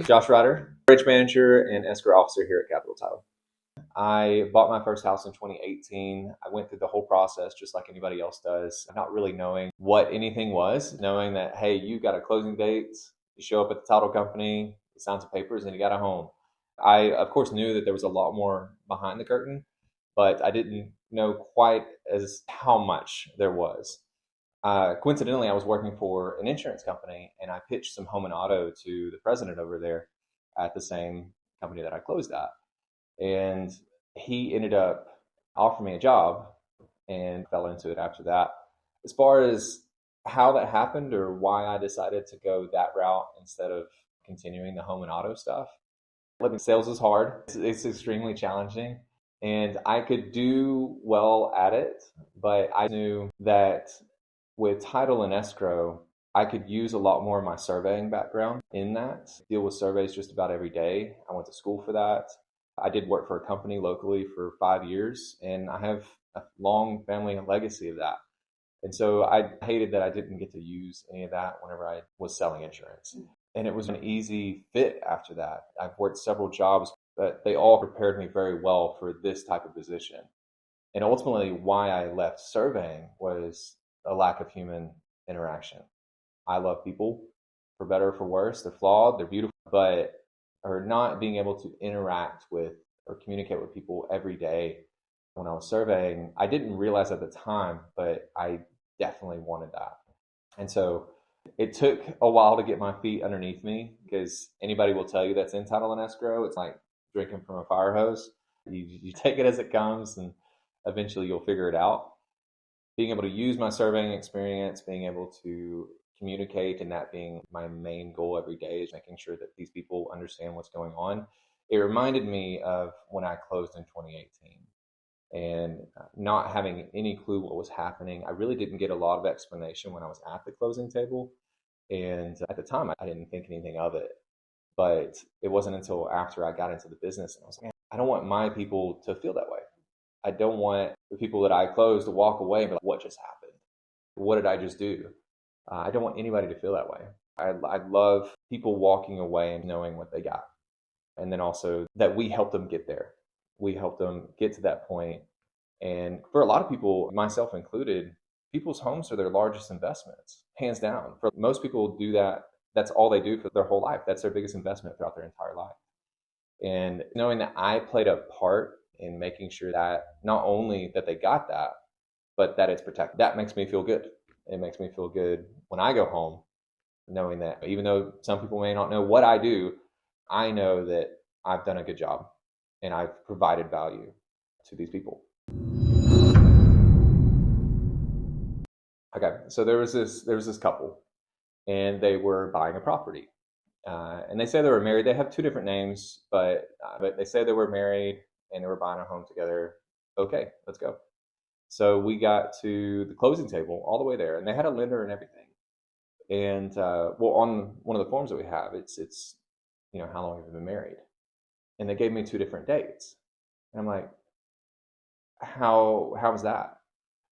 Josh Ryder, bridge manager and escrow officer here at Capital Title. I bought my first house in 2018. I went through the whole process just like anybody else does, not really knowing what anything was, knowing that, hey, you got a closing date, you show up at the title company, you sign some papers, and you got a home. I, of course, knew that there was a lot more behind the curtain, but I didn't know quite as how much there was. Coincidentally, I was working for an insurance company and I pitched some home and auto to the president over there at the same company that I closed at. And he ended up offering me a job and fell into it after that. As far as how that happened or why I decided to go that route instead of continuing the home and auto stuff, living sales is hard. It's extremely challenging. And I could do well at it, but I knew that with title and escrow, I could use a lot more of my surveying background in that. Deal with surveys just about every day. I went to school for that. I did work for a company locally for 5 years, and I have a long family and legacy of that. And so I hated that I didn't get to use any of that whenever I was selling insurance. And it was an easy fit after that. I've worked several jobs, but they all prepared me very well for this type of position. And ultimately, why I left surveying was a lack of human interaction. I love people, for better or for worse. They're flawed, they're beautiful, but or not being able to interact with or communicate with people every day when I was surveying, I didn't realize at the time, but I definitely wanted that. And so it took a while to get my feet underneath me because anybody will tell you that's in title and escrow. It's like drinking from a fire hose. You take it as it comes and eventually you'll figure it out. Being able to use my surveying experience, being able to communicate, and that being my main goal every day is making sure that these people understand what's going on. It reminded me of when I closed in 2018 and not having any clue what was happening. I really didn't get a lot of explanation when I was at the closing table. And at the time, I didn't think anything of it. But it wasn't until after I got into the business and I was like, man, I don't want my people to feel that way. I don't want the people that I close to walk away and be like, what just happened? What did I just do? I don't want anybody to feel that way. I love people walking away and knowing what they got. And then also that we help them get there. We help them get to that point. And for a lot of people, myself included, people's homes are their largest investments, hands down. For most people do that. That's all they do for their whole life. That's their biggest investment throughout their entire life. And knowing that I played a part in making sure that not only that they got that, but that it's protected, that makes me feel good. It makes me feel good when I go home, knowing that even though some people may not know what I do, I know that I've done a good job and I've provided value to these people. Okay, so there was this couple, and they were buying a property, and they say they were married. They have two different names, but they say they were married and they were buying a home together. Okay, let's go. So we got to the closing table all the way there, and they had a lender and everything. And well, on one of the forms that we have, it's how long have you been married? And they gave me two different dates, and I'm like, how is that?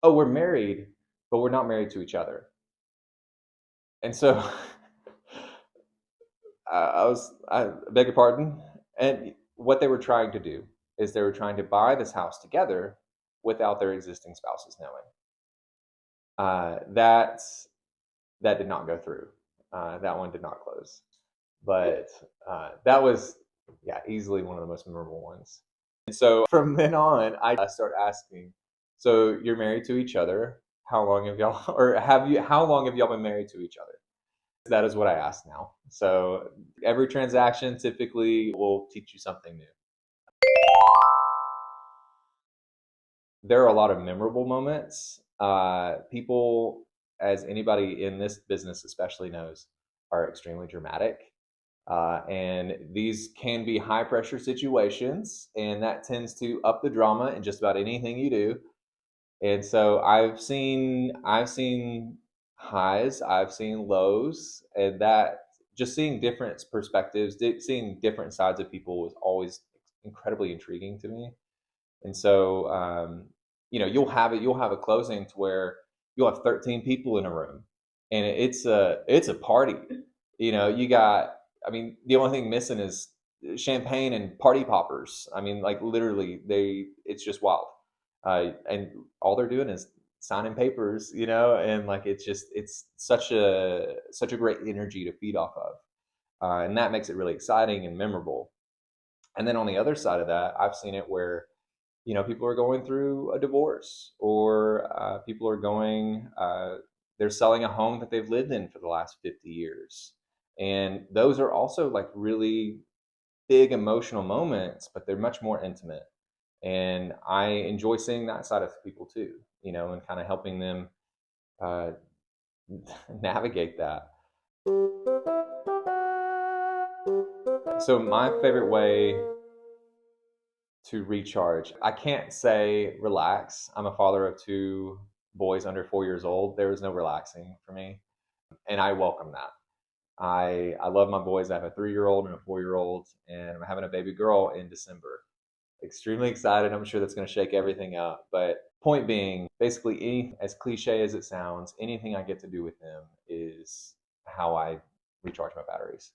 Oh, we're married, but we're not married to each other. And so I beg your pardon. And what they were trying to do is they were trying to buy this house together without their existing spouses knowing. That did not go through. That one did not close. But that was, yeah, easily one of the most memorable ones. And so from then on, I start asking, so you're married to each other. How long have y'all, how long have y'all been married to each other? That is what I ask now. So every transaction typically will teach you something new. There are a lot of memorable moments. People, as anybody in this business especially knows, are extremely dramatic. And these can be high pressure situations, and that tends to up the drama in just about anything you do. And so I've seen highs, I've seen lows, and that just seeing different perspectives, seeing different sides of people was always incredibly intriguing to me. And so you'll have a closing to where you'll have 13 people in a room, and it's a party. You know, you got. I mean, the only thing missing is champagne and party poppers. I mean, like literally, it's just wild. And all they're doing is signing papers, you know, and like it's such a great energy to feed off of, and that makes it really exciting and memorable. And then on the other side of that, I've seen it where people are going through a divorce, or people are they're selling a home that they've lived in for the last 50 years. And those are also like really big emotional moments, but they're much more intimate. And I enjoy seeing that side of people too, and kind of helping them uh, navigate that. So, my favorite way to recharge, I can't say relax. I'm a father of two boys under 4 years old. There is no relaxing for me, and I welcome that. I love my boys. I have a 3-year-old and a 4-year-old, and I'm having a baby girl in December. Extremely excited. I'm sure that's going to shake everything up. But point being, basically, as cliche as it sounds, anything I get to do with them is how I recharge my batteries.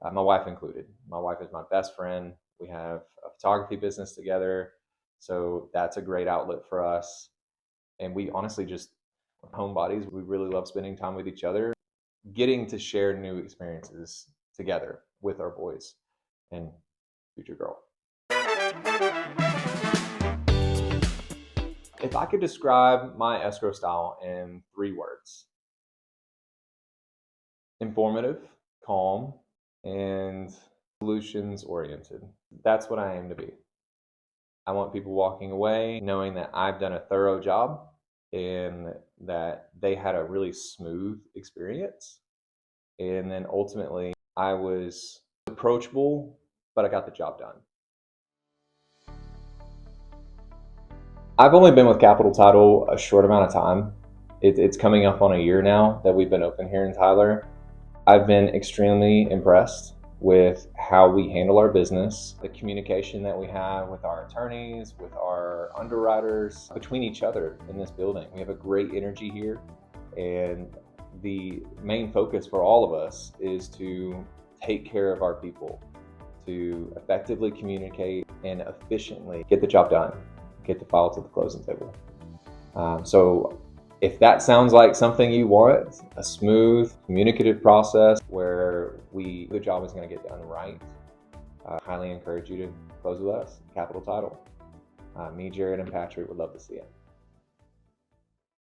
My wife included. My wife is my best friend. We have a photography business together, so that's a great outlet for us. And we honestly just homebodies. We really love spending time with each other, getting to share new experiences together with our boys and future girl. If I could describe my escrow style in 3 words: informative, calm, and solutions oriented. That's what I aim to be. I want people walking away knowing that I've done a thorough job and that they had a really smooth experience. And then ultimately, I was approachable, but I got the job done. I've only been with Capital Title a short amount of time. It's coming up on a year now that we've been open here in Tyler. I've been extremely impressed with how we handle our business, the communication that we have with our attorneys, with our underwriters, between each other in this building. We have a great energy here, and the main focus for all of us is to take care of our people, to effectively communicate and efficiently get the job done, get the file to the closing table. So if that sounds like something you want, a smooth, communicative process where the job is going to get done right, I highly encourage you to close with us, Capital Title. Me, Jared, and Patrick would love to see it.